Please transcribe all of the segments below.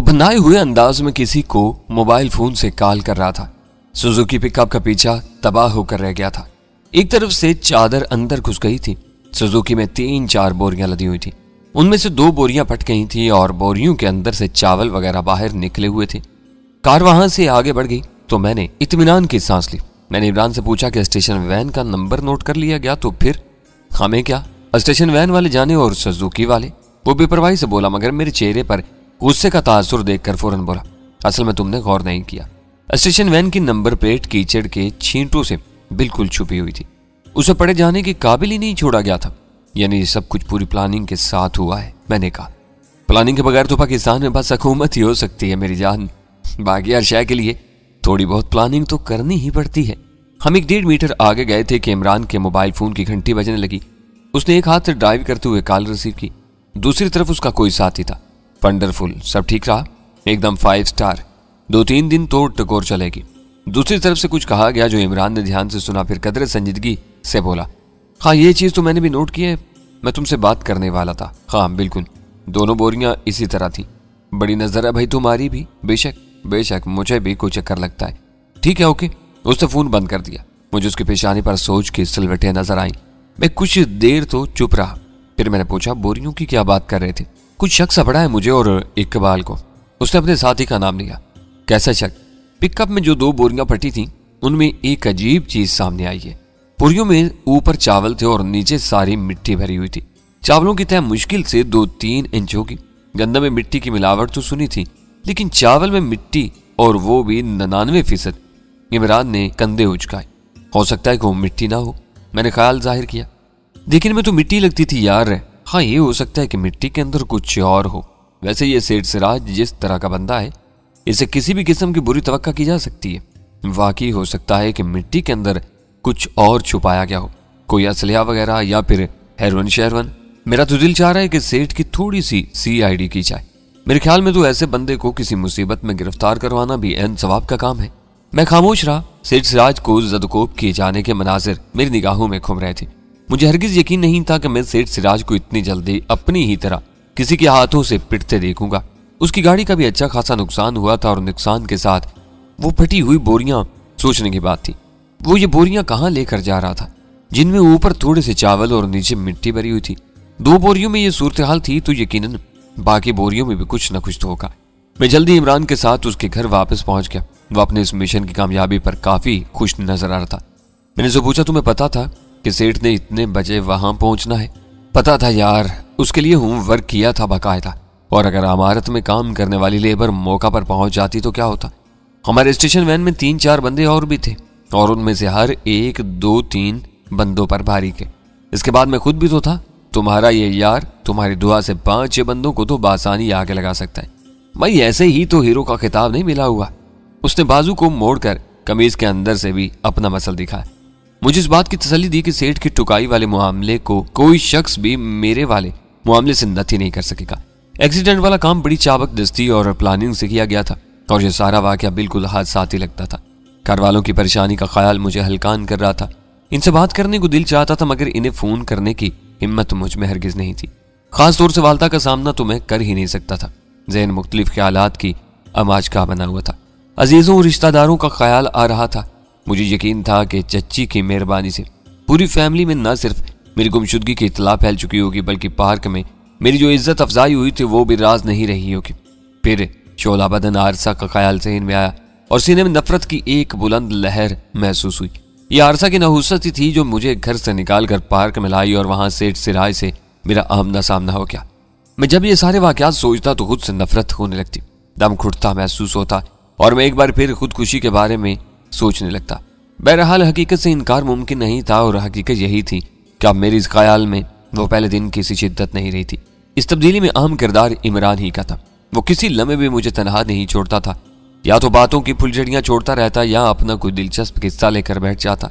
वो बनाए हुए अंदाज में किसी को मोबाइल फोन से कॉल कर रहा था। सुजुकी पिकअप का पीछा तबाह होकर रह गया था। एक तरफ से चादर अंदर घुस गई थी। सुजुकी में 3-4 बोरियां लदी हुई थी। उनमें से 2 बोरियां फट गई थी और बोरियों के अंदर से चावल वगैरह बाहर निकले हुए थे। कार वहां से आगे बढ़ गई तो मैंने इत्मीनान की सांस ली। मैंने इमरान से पूछा कि स्टेशन वैन का नंबर नोट कर लिया गया? तो फिर हमें क्या, स्टेशन वैन वाले जाने और सुजुकी वाले। वो बेपरवाही से बोला, मगर मेरे चेहरे पर गुस्से का तासुर देखकर फौरन बोला, असल में तुमने गौर नहीं किया, स्टेशन वैन की नंबर प्लेट कीचड़ के छींटों से बिल्कुल छुपी हुई थी। उसे पड़े जाने के काबिल ही नहीं छोड़ा गया था। यानी सब कुछ पूरी प्लानिंग के साथ हुआ है। मैंने कहा, प्लानिंग के बगैर तो पाकिस्तान में बस हुकूमत ही हो सकती है मेरी जान। बाकी हर शय के लिए थोड़ी बहुत प्लानिंग तो करनी ही पड़ती है। हम 1-1.5 मीटर आगे गए थे कि इमरान के मोबाइल फोन की घंटी बजने लगी। उसने एक हाथ से ड्राइव करते हुए कॉल रिसीव की। दूसरी तरफ उसका कोई साथी था। वंडरफुल, सब ठीक रहा, एकदम 5 स्टार। 2-3 दिन तो टकोर चलेगी। दूसरी तरफ से कुछ कहा गया जो इमरान ने ध्यान से सुना, फिर कदर संजीदगी से बोला, हाँ ये चीज तो मैंने भी नोट की है, मैं तुमसे बात करने वाला था। हाँ बिल्कुल, दोनों बोरियां इसी तरह थी। बड़ी नजर है भाई तुम्हारी भी। बेशक बेशक, मुझे भी कोई चक्कर लगता है। ठीक है ओके। उसने फोन बंद कर दिया। मुझे उसके पेशानी पर सोच की सिलवटें नजर आई। मैं कुछ देर तो चुप रहा। फिर मैंने पूछा, बोरियों की क्या बात कर रहे थे? कुछ शक सा पड़ा है मुझे और इकबाल को। उसने अपने साथी का नाम लिया। कैसा शक? पिकअप में जो 2 बोरियां फटी थी उनमें एक अजीब चीज सामने आई है। बोरियों में ऊपर चावल थे और नीचे सारी मिट्टी भरी हुई थी। चावलों की तह मुश्किल से 2-3 इंच होगी। गंदम में मिट्टी की मिलावट तो सुनी थी, लेकिन चावल में मिट्टी, और वो भी 99%। इमरान ने कंधे उचकाए। हो सकता है कि वो मिट्टी ना हो, मैंने ख्याल जाहिर किया। देखने में तो मिट्टी लगती थी यार। हाँ ये हो सकता है कि मिट्टी के अंदर कुछ और हो। वैसे ये सेठ सिराज जिस तरह का बंदा है, इसे किसी भी किस्म की बुरी तवक्का की जा सकती है। वाकई हो सकता है कि मिट्टी के अंदर कुछ और छुपाया गया हो, कोई असलिया वगैरह या फिर हेरोइन शेरवन। मेरा तो दिल चाह रहा है कि सेठ की थोड़ी सी CID की जाए। मेरे ख्याल में तो ऐसे बंदे को किसी मुसीबत में गिरफ्तार करवाना भी एन सवाब का काम है। मैं खामोश रहा। सेठ सिराज को जदकोब किए जाने के मनाजिर मेरी निगाहों में घूम रहे थे। मुझे हरगिज यकीन नहीं था कि मैं सेठ सिराज को इतनी जल्दी अपनी ही तरह किसी के हाथों से पिटते देखूंगा। उसकी गाड़ी का भी अच्छा खासा नुकसान हुआ था और नुकसान के साथ वो फटी हुई बोरियां। सोचने की बात थी, वो ये बोरियां कहाँ लेकर जा रहा था, जिनमें ऊपर थोड़े से चावल और नीचे मिट्टी भरी हुई थी। 2 बोरियों में ये सूरत हाल थी तो यकीनन बाकी बोरियों में भी कुछ न कुछ तो होगा। मैं जल्दी इमरान के साथ उसके घर वापस पहुंच गया। वो अपने इस मिशन की कामयाबी पर काफी खुश नजर आ रहा था। मैंने जो पूछा, तुम्हें पता था कि सेठ ने इतने बजे वहां पहुंचना है? पता था यार, उसके लिए होमवर्क किया था बाकायदा। और अगर इमारत में काम करने वाली लेबर मौका पर पहुंच जाती तो क्या होता? हमारे स्टेशन वैन में 3-4 बंदे और भी थे और उनमें से हर एक 2-3 बंदों पर भारी के। इसके बाद मैं खुद भी तो था। तुम्हारा ये यार तुम्हारी दुआ से 5-6 बंदों को तो बासानी आगे लगा सकता है। भाई ऐसे ही तो हीरो का खिताब नहीं मिला हुआ। उसने बाजू को मोड़कर कमीज के अंदर से भी अपना मसल दिखाया। मुझे इस बात की तसल्ली दी कि सेठ की टुकाई वाले मामले को कोई शख्स भी मेरे वाले मामले से नथी नहीं कर सकेगा। एक्सीडेंट वाला काम बड़ी चाबक दस्ती और प्लानिंग से किया गया था और यह सारा वाकया बिल्कुल हादसाती लगता था। घर वालों की परेशानी का ख्याल मुझे हल्कान कर रहा था। इनसे बात करने को दिल चाहता था, मगर इन्हें फोन करने की हिम्मत मुझ में हरगिज नहीं थी। खास तौर से वालदा का सामना तो मैं कर ही नहीं सकता था। ज़हन मुख्तलिफ ख्यालात की अमाज का बना हुआ था। अजीजों और रिश्तेदारों का ख्याल आ रहा था। मुझे यकीन था कि चच्ची की मेहरबानी से पूरी फैमिली में न सिर्फ मेरी गुमशुदगी की इत्तला फैल चुकी होगी, बल्कि पार्क में मेरी जो इज्जत अफजाई हुई थी वो भी राज नहीं रही होगी। फिर शोला बदन आरसा का ख्याल ज़हन में आया और सीने में नफरत की एक बुलंद लहर महसूस हुई। यह आरसा की नहुसत ही थी जो मुझे घर से निकाल कर पार्क में लाई और वहां सेठ सिराज से मेरा आमना सामना हो गया। मैं जब ये सारे वाकयात सोचता तो खुद से नफरत होने लगती, दम घुटता महसूस होता और मैं एक बार फिर खुदकुशी के बारे में सोचने लगता। बहरहाल हकीकत से इनकार मुमकिन नहीं था और हकीकत यही थी कि अब मेरी इस ख्याल में वो पहले दिन किसी शिद्दत नहीं रही थी। इस तब्दीली में अहम किरदार इमरान ही का था। वो किसी लम्हे भी मुझे तनहा नहीं छोड़ता था। या तो बातों की फुलझड़ियां छोड़ता रहता या अपना कोई दिलचस्प किस्सा लेकर बैठ जाता।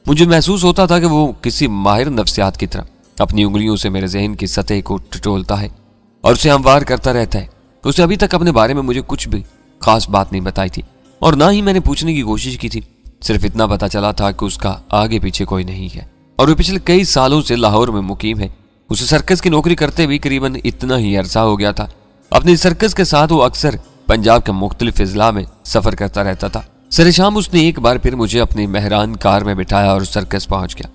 मुझे महसूस होता था कि वो किसी माहिर नफ्सियात की तरह अपनी उंगलियों से मेरे जहन की सतह को टटोलता है और उसे हमवार करता रहता है। उसने अभी तक अपने बारे में मुझे कुछ भी खास बात नहीं बताई थी और ना ही मैंने पूछने की कोशिश की थी। सिर्फ इतना पता चला था कि उसका आगे पीछे कोई नहीं है और वो पिछले कई सालों से लाहौर में मुकीम है। उसे सर्कस की नौकरी करते भी करीबन इतना ही अरसा हो गया था अपनी सर्कस के साथ वो अक्सर पंजाब के मुख्तलिफ अजला में सफर करता रहता था। सरे शाम उसने एक बार फिर मुझे अपनी मेहरान कार में बिठाया और सर्कस पहुंच गया।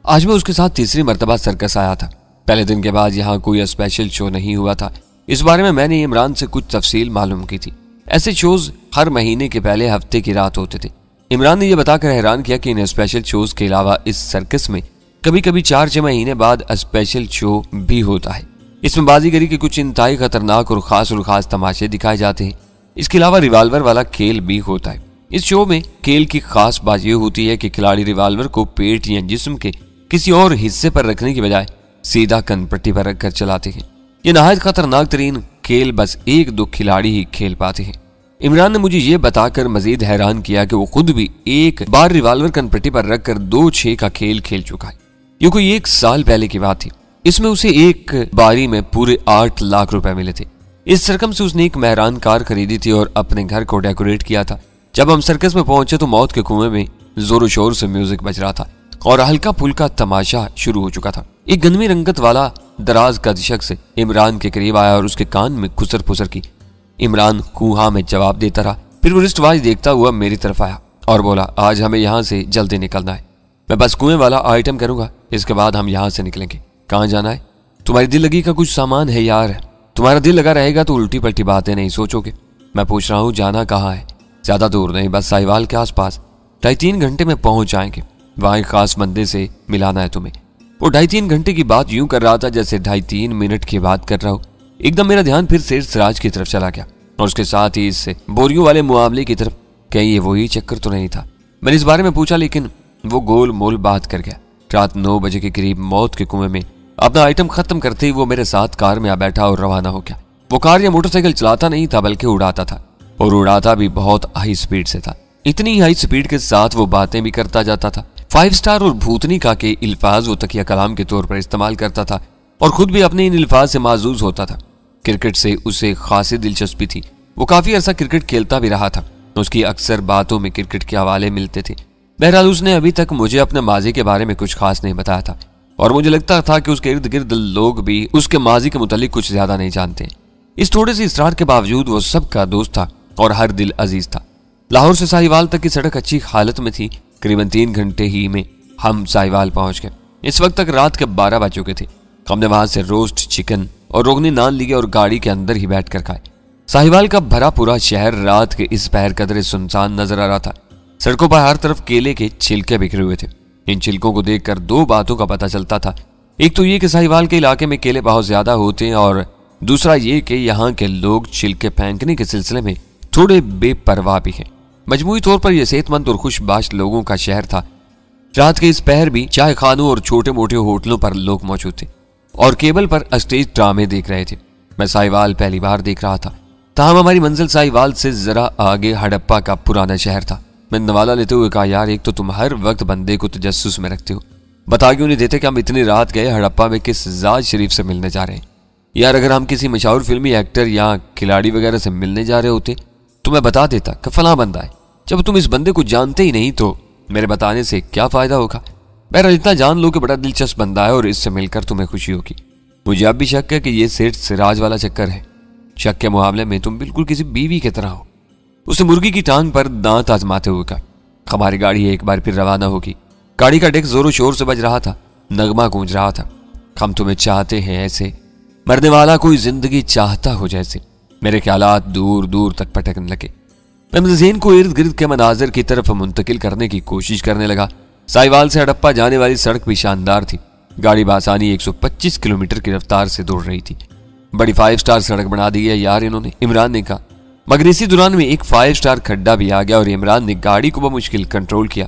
आज मैं उसके साथ तीसरी मर्तबा सर्कस आया था। पहले दिन के बाद यहाँ कोई स्पेशल शो नहीं हुआ था। इस बारे में मैंने इमरान से कुछ तफसील मालूम की थी। ऐसे शोज हर महीने के पहले हफ्ते की रात होते थे। इमरान ने यह बताकर हैरान किया कि इन स्पेशल शोज के अलावा इस सर्कस में कभी कभी 4-6 महीने बाद स्पेशल शो भी होता है। इसमें बाजीगरी के कुछ इंतहाई खतरनाक और खास तमाशे दिखाए जाते हैं। इसके अलावा रिवाल्वर वाला खेल भी होता है। इस शो में खेल की खास बात यह होती है कि खिलाड़ी रिवाल्वर को पेट या जिस्म के किसी और हिस्से पर रखने की बजाय सीधा कनपट्टी पर रखकर चलाते हैं। यह नहायत खतरनाक तरीन खेल बस 1-2 खिलाड़ी ही खेल पाते हैं। इमरान ने मुझे ये बताकर मजीद हैरान किया कि वो खुद भी एक बार रिवाल्वर कनपट्टी पर रखकर 2-6 का खेल खेल चुका है। ये कोई 1 साल पहले की बात थी। इसमें उसे एक बारी में पूरे 8 लाख रुपए मिले थे। इस सरकम से उसने एक मेहरान कार खरीदी थी और अपने घर को डेकोरेट किया था। जब हम सर्कस में पहुंचे तो मौत के कुएं में जोरों शोर से म्यूजिक बज रहा था और हल्का फुल्का तमाशा शुरू हो चुका था। एक गंदमी रंगत वाला दराज कद शख्स इमरान के करीब आया और उसके कान में खुसर फुसर की। इमरान कुहा में जवाब देता रहा। फिर वो रिस्ट वॉच देखता हुआ मेरी तरफ आया और बोला, आज हमें यहाँ से जल्दी निकलना है। मैं बस कुएं वाला आइटम करूंगा, इसके बाद हम यहाँ से निकलेंगे। कहाँ जाना है? तुम्हारी दिल लगी का कुछ सामान है यार। तुम्हारा दिल लगा रहेगा तो उल्टी पल्टी बातें नहीं सोचोगे। मैं पूछ रहा हूँ जाना कहाँ है? ज्यादा दूर नहीं, बस साहिवाल के आसपास। 2.5-3 घंटे में पहुंच जाएंगे। वहां एक खास बंदे से मिलाना है तुम्हें। वो 2.5-3 घंटे की बात यूं कर रहा था जैसे 2.5-3 मिनट की बात कर रहा हूं। एकदम मेरा ध्यान फिर से सिराज की तरफ चला गया और उसके साथ ही इससे बोरियों वाले मुआवले की तरफ। कहीं ये वही चक्कर तो नहीं था? मैंने इस बारे में पूछा लेकिन वो गोल मोल बात कर गया। रात 9 बजे के करीब मौत के कुएं में अपना आइटम खत्म करते ही वो मेरे साथ कार में आ बैठा और रवाना हो गया। वो कार या मोटरसाइकिल चलाता नहीं था बल्कि उड़ाता था, और उड़ाता भी बहुत हाई स्पीड से था। इतनी हाई स्पीड के साथ वो बातें भी करता जाता था। 5 स्टार और भूतनी का के अल्फाज वो तकिया कलाम के तौर पर इस्तेमाल करता था और खुद भी अपने इन अल्फाज से माजूज होता था। क्रिकेट से उसे खासी दिलचस्पी थी। वो काफी अरसा क्रिकेट खेलता भी रहा था। उसकी अक्सर बातों में क्रिकेट के हवाले मिलते थे। बहरहाल उसने अभी तक मुझे अपने माजी के बारे में कुछ खास नहीं बताया था और मुझे लगता था कि उसके इर्द गिर्द लोग भी उसके माजी के मुतालिक कुछ ज्यादा नहीं जानते। इस थोड़े से इसरार के बावजूद वो सबका दोस्त था और हर दिल अजीज था। लाहौर से साहिवाल तक की सड़क अच्छी हालत में थी। करीबन 3 घंटे ही में हम साहिवाल पहुंच गए। इस वक्त तक रात के 12 बज चुके थे। हमने वहां से रोस्ट चिकन और रोगनी नान लिए और गाड़ी के अंदर ही बैठकर खाए। साहिवाल का भरा पूरा शहर रात के इस पहर कदरे सुनसान नजर आ रहा था। सड़कों पर हर तरफ केले के छिलके बिखरे हुए थे। इन छिलकों को देखकर 2 बातों का पता चलता था। एक तो ये कि साहिवाल के इलाके में केले बहुत ज्यादा होते हैं और दूसरा ये कि यहाँ के लोग छिलके फेंकने के सिलसिले में थोड़े बेपरवाह भी हैं। मजमूई तौर पर यह सेहतमंद और खुशबाश लोगों का शहर था। रात के इस पहर भी चाय खानों और छोटे मोटे होटलों पर लोग मौजूद थे और केबल पर स्टेज ड्रामे देख रहे थे। मैं साहिवाल पहली बार देख रहा था। ताहम हमारी मंजिल साहिवाल से जरा आगे हड़प्पा का पुराना शहर था। मैंने नवाला लेते हुए कहा, यार एक तो तुम हर वक्त बंदे को तजस्सुस में रखते हो, बता क्यों नहीं देते कि हम इतनी रात गए हड़प्पा में किस जाज शरीफ से मिलने जा रहे हैं? यार अगर हम किसी मशहूर फिल्मी एक्टर या खिलाड़ी वगैरह से मिलने जा रहे होते तो मैं बता देता कि फलां बंदा है। जब तुम इस बंदे को जानते ही नहीं तो मेरे बताने से क्या फायदा होगा? बहरहाल इतना जान लो कि बड़ा दिलचस्प बंदा है और इससे मिलकर तुम्हें खुशी होगी। मुझे अब भी शक है कि ये सेठ सिराज वाला चक्कर है। शक के मुकाबले में तुम बिल्कुल किसी बीवी की तरह हो। उसे मुर्गी की टांग पर दांत आजमाते हुए कहा। हमारी गाड़ी एक बार फिर रवाना होगी। गाड़ी का डेक जोरों शोर से बज रहा था। नगमा गूंज रहा था, हम तुम्हें चाहते हैं ऐसे, मरने वाला कोई जिंदगी चाहता हो जैसे। मेरे ख्यालात दूर दूर तक भटकने लगे। मैं ज़हन को इर्द गिर्द के मनाजिर की तरफ मुंतकिल करने की कोशिश करने लगा। साहिवाल से हड़प्पा जाने वाली सड़क भी शानदार थी। गाड़ी बासानी 125 किलोमीटर की रफ्तार से दौड़ रही थी। बड़ी 5 स्टार सड़क बना दी है यार इन्होंने, इमरान ने कहा। मगर इसी दौरान में एक 5 स्टार खड्डा भी आ गया और इमरान ने गाड़ी को बमुश्किल कंट्रोल किया।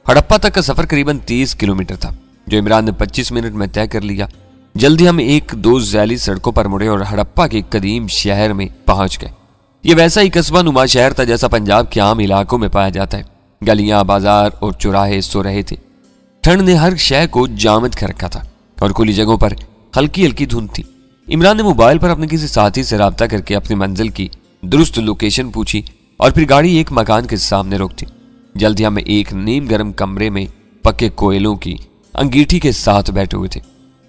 हड़प्पा तक का सफर करीबन 30 किलोमीटर था, जो इमरान ने 25 मिनट में तय कर लिया। जल्दी हम 1-2 जैली सड़कों पर मुड़े और हड़प्पा के कदीम शहर में पहुंच गए। ये वैसा ही कस्बा नुमा शहर था जैसा पंजाब के आम इलाकों में पाया जाता है। गलियां, बाजार और चौराहे सो रहे थे। ठंड ने हर शय को जामद कर रखा था और खुली जगहों पर हल्की हल्की धुंध थी। इमरान ने मोबाइल पर अपने किसी साथी से राब्ता करके अपनी मंजिल की दुरुस्त लोकेशन पूछी और फिर गाड़ी एक मकान के सामने रोक दी। जल्दी हमें एक नीम गर्म कमरे में पक्के कोयलों की अंगीठी के साथ बैठे हुए थे।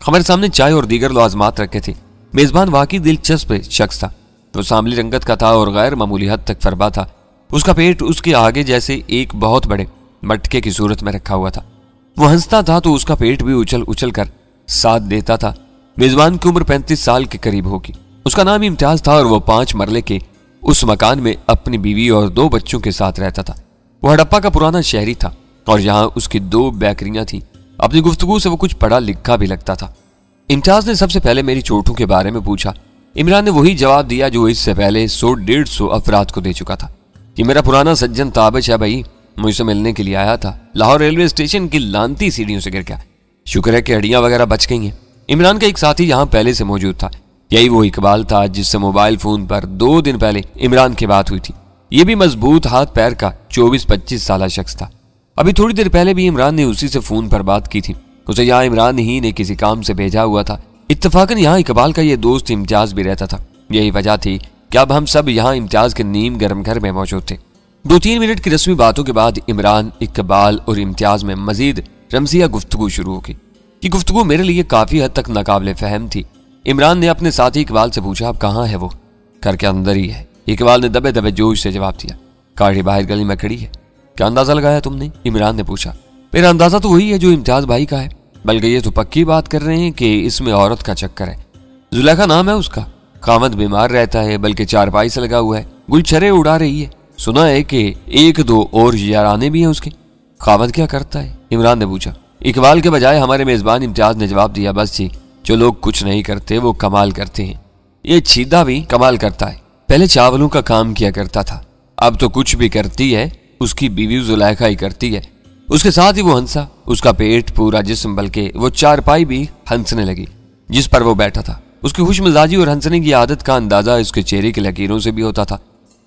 हमारे सामने चाय और दीगर लवाजमात रखे थे। मेजबान वाकई दिलचस्प शख्स था। वो सांवली रंगत का था और गैर मामूली हद तक फरबा था। उसका पेट उसके आगे जैसे एक बहुत बड़े मटके की सूरत में रखा हुआ था। वो हंसता था तो उसका पेट भी उछल उछल कर साथ देता था। मेजबान की उम्र 35 साल के करीब होगी। उसका नाम इम्तियाज था और वो 5 मरले के उस मकान में अपनी बीवी और 2 बच्चों के साथ रहता था। वो हड़प्पा का पुराना शहरी था और यहाँ उसकी 2 बेकरियां थी। अपनी गुफ्तगू से वो कुछ पढ़ा लिखा भी लगता था। इम्तियाज ने सबसे पहले मेरी चोटों के बारे में पूछा। इमरान ने वही जवाब दिया जो इससे पहले 100-150 अफराद को दे चुका था। ये मेरा पुराना सज्जन ताबिश है भाई, मुझसे मिलने के लिए आया था। लाहौर रेलवे स्टेशन की लानती सीढ़ियों से गिर गया। शुक्र है कि हड्डियां वगैरह बच गई हैं। इमरान का एक साथी यहाँ पहले से मौजूद था। यही वो इकबाल था जिससे मोबाइल फोन पर 2 दिन पहले इमरान की बात हुई थी। ये भी मजबूत हाथ पैर का 24-25 साल शख्स था। अभी थोड़ी देर पहले भी इमरान ने उसी से फोन पर बात की थी। उसे यहाँ इमरान ही ने किसी काम से भेजा हुआ था। इत्तफाकन यहाँ इकबाल का ये दोस्त इम्तियाज भी रहता था। यही वजह थी कि अब हम सब यहाँ इम्तियाज के नीम गर्म घर में मौजूद थे। 2-3 मिनट की रस्मी बातों के बाद इमरान, इकबाल और इम्तियाज में मजीद रमजिया गुफ्तगू शुरू हो गई। ये गुफ्तगू मेरे लिए काफी हद तक नाकाबिले फहम थी। इमरान ने अपने साथी इकबाल से पूछा, अब कहाँ है वो? घर के अंदर ही है। इकबाल ने दबे दबे जोश से जवाब दिया। गाड़ी बाहर गली में खड़ी है। क्या अंदाजा लगाया तुमने? इमरान ने पूछा। मेरा अंदाजा तो वही है जो इम्तियाज भाई का है, बल्कि ये तो पक्की बात कर रहे हैं कि इसमें औरत का चक्कर है। जुलेखा नाम है उसका। कामत बीमार रहता है, बल्कि चारपाई से लगा हुआ है, गुलछरे उड़ा रही है। सुना है कि 1-2 और याराने भी हैं उसके। कामत क्या करता है? इमरान ने पूछा। इकबाल के बजाय हमारे मेजबान इम्तियाज ने जवाब दिया, बस जी, जो लोग कुछ नहीं करते वो कमाल करते हैं। ये छीदा भी कमाल करता है। पहले चावलों का काम किया करता था, अब तो कुछ भी करती है उसकी बीवी जुलेखा ही करती है। उसके साथ ही वो हंसा। उसका पेट, पूरा जिस्म, बल्कि वो चारपाई भी हंसने लगी जिस पर वो बैठा था। उसकी खुशमिजाजी और हंसने की आदत का अंदाजा उसके चेहरे की लकीरों से भी होता था।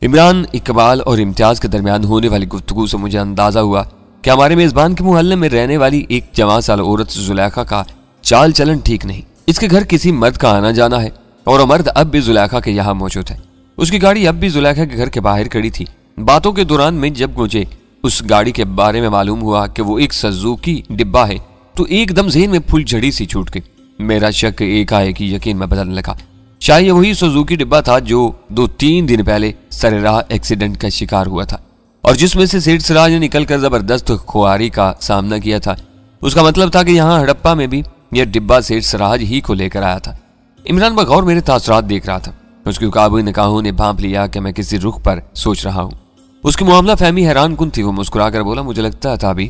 इमरान, इकबाल और इम्तियाज के दरमियान होने वाली गुफ्तगू से मुझे अंदाजा हुआ कि हमारे मेजबान के मोहल्ले में रहने वाली एक जवान साल औरत जुलेखा का चाल चलन ठीक नहीं। इसके घर किसी मर्द का आना जाना है और वो मर्द अब भी जुलेखा के यहाँ मौजूद है। उसकी गाड़ी अब भी जुलेखा के घर के बाहर खड़ी थी। बातों के दौरान में जब मुझे उस गाड़ी के बारे में मालूम हुआ कि वो एक सुजुकी डिब्बा है तो एकदम ज़हन में फुलझड़ी सी छूट गई। मेरा शक एकाएक यकीन में बदलने लगा। शायद वही सुजुकी डिब्बा था जो 2-3 दिन पहले सरेराह एक्सीडेंट का शिकार हुआ था और जिसमें से सेठ सिराज ने निकलकर जबरदस्त खुआरी का सामना किया था। उसका मतलब था कि यहाँ हड़प्पा में भी यह डिब्बा सेठ सिराज ही को लेकर आया था। इमरान बगौर मेरे तासुरात देख रहा था। उसकी काबू निगाहों ने भांप लिया कि मैं किसी रुख पर सोच रहा हूँ। उसकी मामला फहमी हैरान कुन थी। वो मुस्कुराकर बोला, मुझे लगता था अभी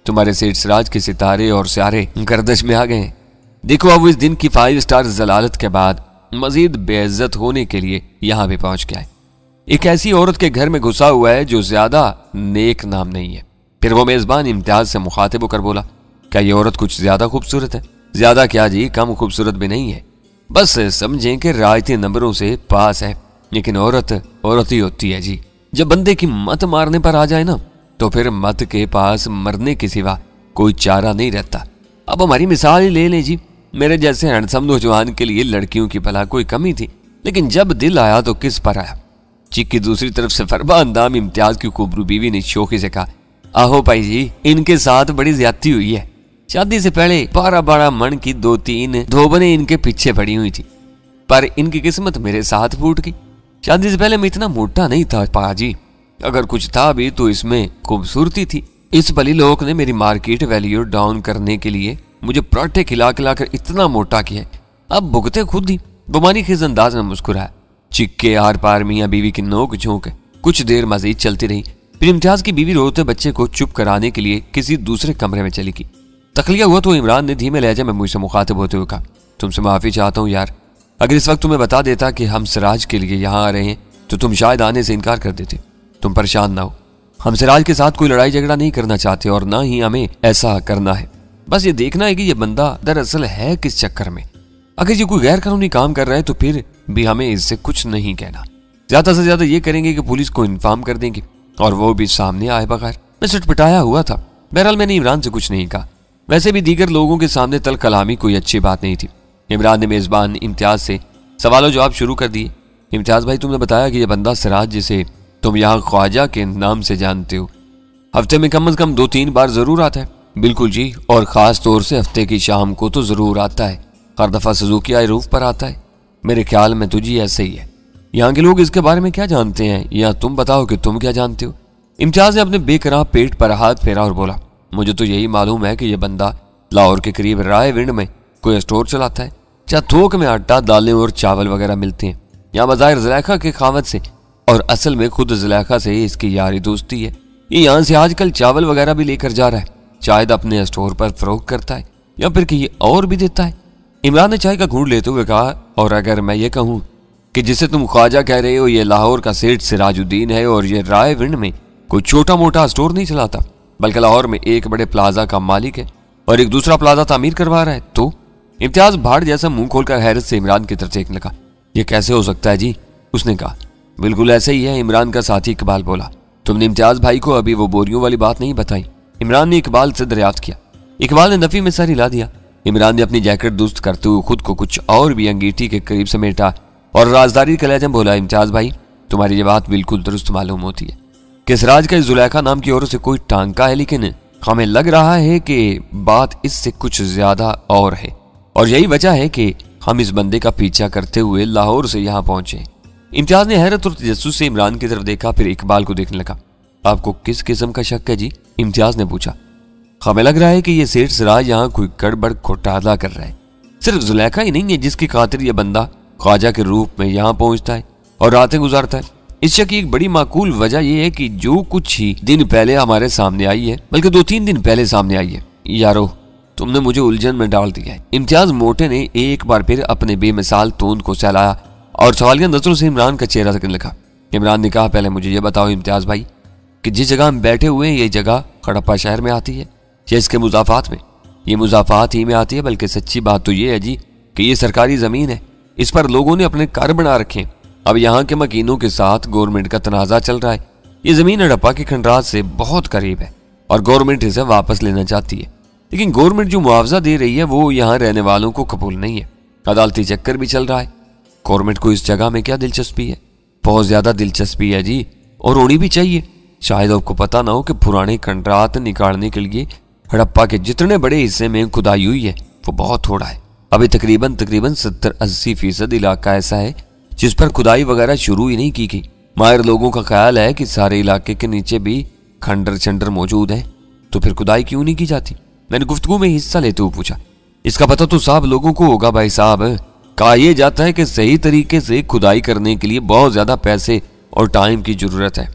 तुम्हारे सेठ सिराज के सितारे और स्यारे गर्दश में आ गए हैं। देखो अब इस दिन की 5 स्टार जलालत के बाद मजीद बेइज्जत होने के लिए यहाँ भी पहुंच गया है। एक ऐसी औरत के घर में घुसा हुआ है जो ज्यादा नेक नाम नहीं है। फिर वो मेजबान इम्तियाज से मुखातिब होकर बोला, क्या ये औरत कुछ ज्यादा खूबसूरत है? ज्यादा क्या जी, कम खूबसूरत भी नहीं है। बस समझें कि रायती नंबरों से पास है। लेकिन औरत औरत ही होती है जी। जब बंदे की मत मारने पर आ जाए ना तो फिर मत के पास मरने के सिवा कोई चारा नहीं रहता। अब हमारी मिसाल ही ले लें जी। मेरे जैसे हैंडसम नौजवान के लिए लड़कियों की भला कोई कमी थी, लेकिन जब दिल आया तो किस पर आया। चीख की दूसरी तरफ से फरबा अंदाम इम्तियाज की खूबरू बीवी ने शोखी से कहा, आहो भाई जी, इनके साथ बड़ी ज्यादती हुई है। शादी से पहले 12-12 मन की 2-3 धोबने इनके पीछे पड़ी हुई थी, पर इनकी किस्मत मेरे साथ फूट गई। शादी से पहले मैं इतना मोटा नहीं था पाजी, अगर कुछ था भी तो इसमें खूबसूरती थी। इस बली लोग ने मेरी मार्केट वैल्यू डाउन करने के लिए मुझे पराठे खिला खिलाकर इतना मोटा किया, अब भुगते खुद ही। बुमानी खिज अंदाज में मुस्कुराया। चिक्के आर पार मियाँ बीवी की नोक झोंक कुछ देर मजीद चलती रही। फिर इम्तियाज की बीवी रोते बच्चे को चुप कराने के लिए किसी दूसरे कमरे में चली गई। तखलिया हुआ तो इमरान ने धीमे लहजे में मुझसे मुखातिब होते हुए कहा, तुमसे माफी चाहता हूँ यार, अगर इस वक्त तुम्हें बता देता कि हम सिराज के लिए यहाँ आ रहे हैं तो तुम शायद आने से इनकार कर देते। तुम परेशान ना हो, हम सिराज के साथ कोई लड़ाई झगड़ा नहीं करना चाहते और ना ही हमें ऐसा करना है। बस ये देखना है कि ये बंदा दरअसल है किस चक्कर में। अगर ये कोई गैर कानूनी काम कर रहा है तो फिर भी हमें इससे कुछ नहीं कहना। ज्यादा से ज्यादा ये करेंगे कि पुलिस को इन्फॉर्म कर देंगे और वो भी सामने आए बगैर। मैं सटपटाया हुआ था। बहरहाल मैंने इमरान से कुछ नहीं कहा। वैसे भी दीगर लोगों के सामने तल कलामी कोई अच्छी बात नहीं थी। इमरान ने मेजबान इम्तियाज से सवालों जवाब शुरू कर दिए। इम्तियाज भाई, तुमने बताया कि यह बंदा सिराज, जिसे तुम यहाँ ख्वाजा के नाम से जानते हो, हफ्ते में कम से कम 2-3 बार जरूर आता है। बिल्कुल जी, और खास तौर से हफ्ते की शाम को तो जरूर आता है। हर दफा सुजुकी आई रूफ पर आता है। मेरे ख्याल में तुझी ऐसे ही है। यहाँ के लोग इसके बारे में क्या जानते हैं, या तुम बताओ कि तुम क्या जानते हो। इम्तियाज ने अपने बेकरार पेट पर हाथ फेरा और बोला, मुझे तो यही मालूम है कि यह बंदा लाहौर के करीब रायविंड में कोई स्टोर चलाता है, जहाँ थोक में आटा, दालें और चावल वगैरह मिलते हैं। यहाँ बज़ाहिर ज़ुलेखा के खावत से, और असल में खुद ज़ुलेखा से इसकी यारी दोस्ती है। ये यहाँ से आजकल चावल वगैरह भी लेकर जा रहा है, शायद अपने स्टोर पर फरोख्त करता है या फिर कि और भी देता है। इमरान ने चाय का घूंट लेते हुए कहा, और अगर मैं ये कहूँ कि जिसे तुम ख्वाजा कह रहे हो ये लाहौर का सेठ सिराजुद्दीन है और ये रायविंड में कोई छोटा मोटा स्टोर नहीं चलाता, बल्कि लाहौर में एक बड़े प्लाजा का मालिक है और एक दूसरा प्लाजा तामीर करवा रहा है, तो इम्तियाज भाड़ जैसा मुंह खोलकर हैरत से इमरान की तरफ देखने लगा। ये कैसे हो सकता है जी, उसने कहा। बिल्कुल ऐसे ही है, इमरान का साथी इकबाल बोला। तुमने इम्तियाज भाई को अभी वो बोरियों वाली बात नहीं बताई। इमरान ने इकबाल से दरियाफ्त किया। इकबाल ने नफी में सर हिला दिया। इमरान ने अपनी जैकेट दुरुस्त करते हुए खुद को कुछ और भी अंगीठी के करीब समेटा और राजदारी के लहजे में बोला, इम्तियाज भाई तुम्हारी ये बात बिल्कुल दुरुस्त मालूम होती है कि सिराज का ज़ुलेखा नाम की औरत से कोई टांका है, लेकिन हमें लग रहा है कि बात इससे कुछ ज्यादा और है, और यही वजह है कि हम इस बंदे का पीछा करते हुए लाहौर से यहाँ पहुंचे। इम्तियाज ने हैरत और तजस्सुस से इमरान की तरफ देखा, फिर इकबाल को देखने लगा। आपको किस किस्म का शक है जी, इम्तियाज ने पूछा। हमें लग रहा है कि ये सेठ सिराज यहाँ कोई गड़बड़ घोटाला कर रहा है। सिर्फ ज़ुलेखा ही नहीं है जिसकी खातिर यह बंदा ख्वाजा के रूप में यहाँ पहुंचता है और रातें गुजारता है। इस शक की एक बड़ी माकूल वजह यह है कि जो कुछ ही दिन पहले हमारे सामने आई है, बल्कि 2-3 दिन पहले सामने आई है। यारो तुमने मुझे उलझन में डाल दिया है। इम्तियाज मोटे ने एक बार फिर अपने बेमिसाल तोंद को सहलाया और सवालिया नजरों से इमरान का चेहरा तकने लगा। इमरान ने कहा, पहले मुझे ये बताओ इम्तियाज भाई कि जिस जगह हम बैठे हुए हैं ये जगह हड़प्पा शहर में आती है या इसके मुजाफात में? ये मुजाफात ही में आती है, बल्कि सच्ची बात तो ये है जी कि ये सरकारी जमीन है, इस पर लोगों ने अपने घर बना रखे हैं। अब यहाँ के मकीनों के साथ गवर्नमेंट का तनाजा चल रहा है। ये जमीन हड़प्पा के खंडरात से बहुत करीब है और गवर्नमेंट इसे वापस लेना चाहती है, लेकिन गवर्नमेंट जो मुआवजा दे रही है वो यहाँ रहने वालों को कबूल नहीं है। अदालती चक्कर भी चल रहा है। गवर्नमेंट को इस जगह में क्या दिलचस्पी है? बहुत ज्यादा दिलचस्पी है जी, और होनी भी चाहिए। शायद आपको पता ना हो कि पुराने खंडरात निकालने के लिए हड़प्पा के जितने बड़े हिस्से में खुदाई हुई है वो बहुत थोड़ा है। अभी तकरीबन 70-80% इलाका ऐसा है जिस पर खुदाई वगैरह शुरू ही नहीं की गई। माहिर लोगों का ख्याल है कि सारे इलाके के नीचे भी खंडर चंडर मौजूद है, तो फिर खुदाई क्यों नहीं की जाती? मैंने गुफ्तगू में हिस्सा लेते हुए पूछा। इसका पता तो साहब लोगों को होगा भाई साहब। कहा यह जाता है कि सही तरीके से खुदाई करने के लिए बहुत ज्यादा पैसे और टाइम की जरूरत है।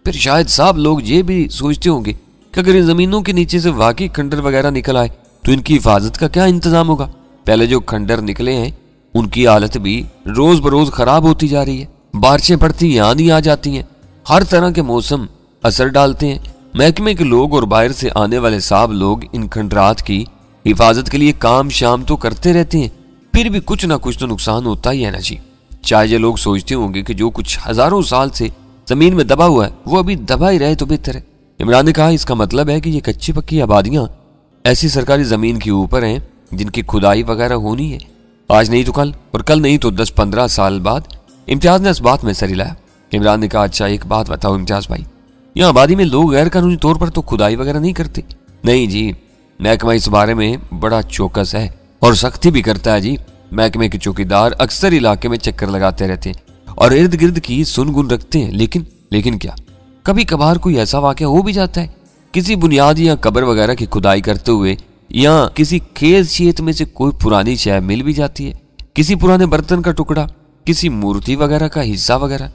फिर शायद साहब लोग ये भी सोचते होंगे कि अगर इन जमीनों के नीचे से वाकई खंडर वगैरह निकल आए तो इनकी हिफाजत का क्या इंतजाम होगा? पहले जो खंडर निकले हैं उनकी हालत भी रोज बरोज खराब होती जा रही है। बारिशें पड़ती हैं, आंधी आ जाती हैं, हर तरह के मौसम असर डालते हैं। महकमे के लोग और बाहर से आने वाले साहब लोग इन खंडरात की हिफाजत के लिए काम शाम तो करते रहते हैं, फिर भी कुछ ना कुछ तो नुकसान होता ही है ना जी। चाहे ये लोग सोचते होंगे कि जो कुछ हजारों साल से जमीन में दबा हुआ है वो अभी दबा ही रहे तो बेहतर है। इमरान ने कहा, इसका मतलब है कि ये कच्ची पक्की आबादियां ऐसी सरकारी जमीन के ऊपर हैं जिनकी खुदाई वगैरह होनी है, आज नहीं तो कल, और कल नहीं तो 10-15 साल बाद। इम्तियाज ने इस बात में सर हिलाया। इमरान ने कहा, अच्छा एक बात बताओ इम्तियाज भाई, यहाँ आबादी में लोग गैर कानूनी तौर पर तो खुदाई वगैरह नहीं करते? नहीं जी, महकमा इस बारे में बड़ा चौकस है और सख्ती भी करता है जी। महकमे के चौकीदार अक्सर इलाके में चक्कर लगाते रहते हैं और इर्द गिर्द की सुनगुन रखते हैं, लेकिन क्या कभी कभार कोई ऐसा वाकया हो भी जाता है किसी बुनियाद या कब्र वगैरह की खुदाई करते हुए, या किसी खेत शेत में से कोई पुरानी शय मिल भी जाती है, किसी पुराने बर्तन का टुकड़ा, किसी मूर्ति वगैरह का हिस्सा वगैरह।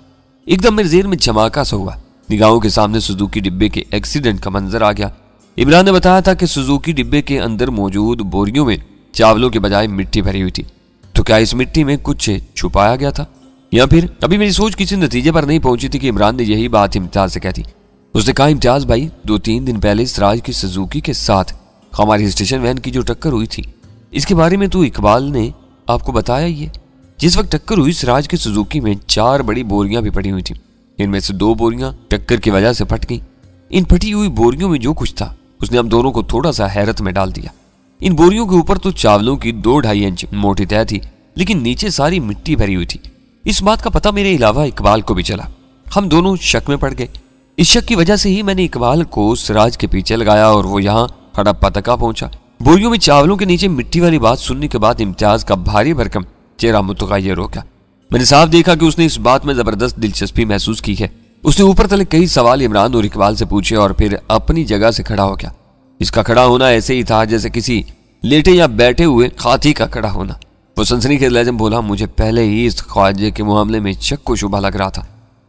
एकदम मेरे ज़हन में झमाका सा हुआ। निगाहों के सामने सुजुकी डिब्बे के एक्सीडेंट का मंजर आ गया। इमरान ने बताया था कि सुजुकी डिब्बे के अंदर मौजूद बोरियों में चावलों के बजाय मिट्टी भरी हुई थी। तो क्या इस मिट्टी में कुछ छुपाया गया था, या फिर अभी मेरी सोच किसी नतीजे पर नहीं पहुंची थी कि इमरान ने यही बात इम्तियाज से कह दी। उसने कहा, इम्तियाज भाई 2-3 दिन पहले सिराज की सुजुकी के साथ हमारी स्टेशन वैन की जो टक्कर हुई थी, इसके बारे में तो इकबाल ने आपको बताया ही है। जिस वक्त टक्कर हुई सिराज की सुजुकी में 4 बड़ी बोरियां भी पड़ी हुई थी। इनमें से 2 बोरियां टक्कर की वजह से फट गई। इन फटी हुई बोरियों में जो कुछ था उसने हम दोनों को थोड़ा सा हैरत में डाल दिया। इन बोरियों के ऊपर तो चावलों की 2-2.5 इंच मोटी तह थी, लेकिन नीचे सारी मिट्टी भरी हुई थी। इस बात का पता मेरे अलावा इकबाल को भी चला। हम दोनों शक में पड़ गए। इस शक की वजह से ही मैंने इकबाल को सिराज के पीछे लगाया और वो यहाँ हड़प्पा तक पहुंचा। बोरियों में चावलों के नीचे मिट्टी वाली बात सुनने के बाद इम्तियाज का भारी भरकम चेहरा मुतगय्यर हो गया। मैंने साफ देखा कि उसने इस बात में जबरदस्त दिलचस्पी महसूस की है। उसने ऊपर तले कई सवाल इमरान और इकबाल से पूछे और फिर अपनी जगह से खड़ा हो गया। इसका खड़ा होना ऐसे ही था जैसे किसी लेटे या बैठे हुए हाथी का खड़ा होना। वो सनसनीखेज लहजे में बोला, मुझे पहले ही इस ख्वाजे के मामले में शक को शुबा लग रहा था।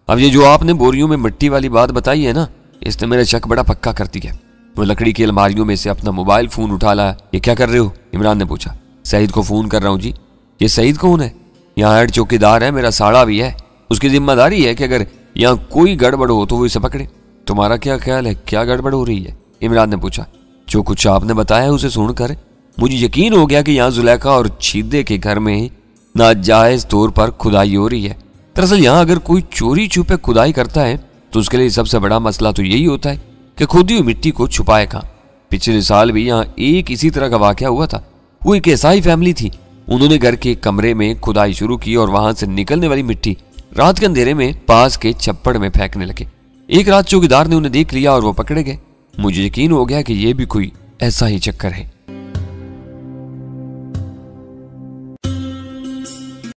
अब ये जो आपने बोरियों में मिट्टी वाली बात बताई है ना, इसने मेरा शक बड़ा पक्का कर दिया। वो लकड़ी की अलमारियों में से अपना मोबाइल फोन उठा लाया। ये क्या कर रहे हो? इमरान ने पूछा। सईद को फोन कर रहा हूँ जी। ये सईद कौन है? यहाँ हेड चौकीदार है, मेरा साड़ा भी है। उसकी जिम्मेदारी है कि अगर यहाँ कोई गड़बड़ हो तो वो इसे पकड़े। तुम्हारा क्या ख्याल है, क्या गड़बड़ हो रही है? इमरान ने पूछा। जो कुछ आपने बताया उसे सुनकर मुझे यकीन हो गया कि यहाँ जुलेखा और छीदे के घर में नाजायज तौर पर खुदाई हो रही है। दरअसल यहाँ अगर कोई चोरी छुपे खुदाई करता है तो उसके लिए सबसे बड़ा मसला तो यही होता है कि खुदी हुई मिट्टी को छुपाए कहाँ। पिछले साल भी यहाँ एक इसी तरह का वाकया हुआ था। वो एक ईसाई फैमिली थी। उन्होंने घर के कमरे में खुदाई शुरू की और वहां से निकलने वाली मिट्टी रात के अंधेरे में पास के छप्पड़ में फेंकने लगे। एक रात चौकीदार ने उन्हें देख लिया और वो पकड़े गए। मुझे यकीन हो गया कि ये भी कोई ऐसा ही चक्कर है।